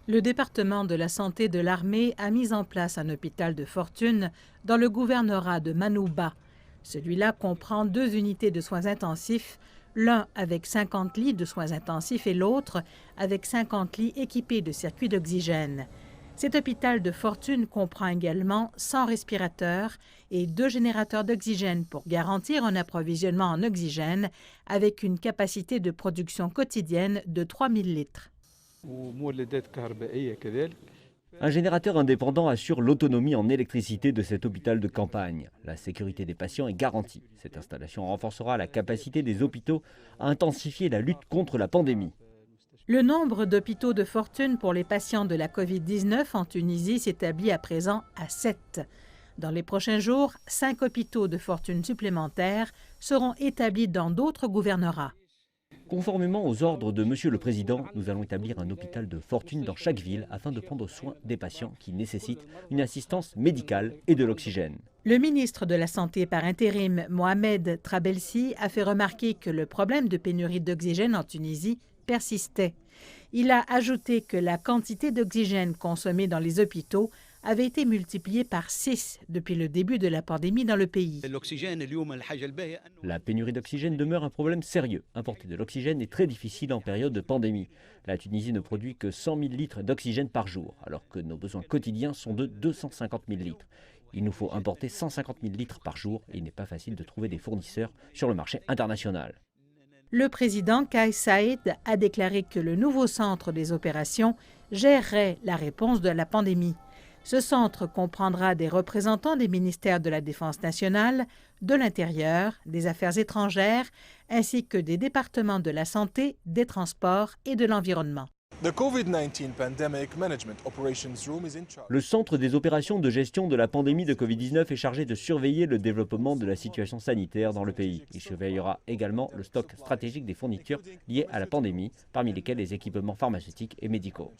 Le département de la santé de l'armée a mis en place un hôpital de fortune dans le gouvernorat de Manouba. Celui-là comprend 2 unités de soins intensifs, l'un avec 50 lits de soins intensifs et l'autre avec 50 lits équipés de circuits d'oxygène. Cet hôpital de fortune comprend également 100 respirateurs et 2 générateurs d'oxygène pour garantir un approvisionnement en oxygène avec une capacité de production quotidienne de 3000 litres. Un générateur indépendant assure l'autonomie en électricité de cet hôpital de campagne. La sécurité des patients est garantie. Cette installation renforcera la capacité des hôpitaux à intensifier la lutte contre la pandémie. Le nombre d'hôpitaux de fortune pour les patients de la COVID-19 en Tunisie s'établit à présent à 7. Dans les prochains jours, 5 hôpitaux de fortune supplémentaires seront établis dans d'autres gouvernorats. Conformément aux ordres de Monsieur le Président, nous allons établir un hôpital de fortune dans chaque ville afin de prendre soin des patients qui nécessitent une assistance médicale et de l'oxygène. Le ministre de la Santé par intérim, Mohamed Trabelsi, a fait remarquer que le problème de pénurie d'oxygène en Tunisie persistait. Il a ajouté que la quantité d'oxygène consommée dans les hôpitaux avait été multipliée par 6 depuis le début de la pandémie dans le pays. La pénurie d'oxygène demeure un problème sérieux. Importer de l'oxygène est très difficile en période de pandémie. La Tunisie ne produit que 100 000 litres d'oxygène par jour, alors que nos besoins quotidiens sont de 250 000 litres. Il nous faut importer 150 000 litres par jour et il n'est pas facile de trouver des fournisseurs sur le marché international. Le président Kais Saïed a déclaré que le nouveau centre des opérations gérerait la réponse de la pandémie. Ce centre comprendra des représentants des ministères de la Défense nationale, de l'Intérieur, des Affaires étrangères, ainsi que des départements de la santé, des transports et de l'environnement. Le centre des opérations de gestion de la pandémie de Covid-19 est chargé de surveiller le développement de la situation sanitaire dans le pays. Il surveillera également le stock stratégique des fournitures liées à la pandémie, parmi lesquelles les équipements pharmaceutiques et médicaux.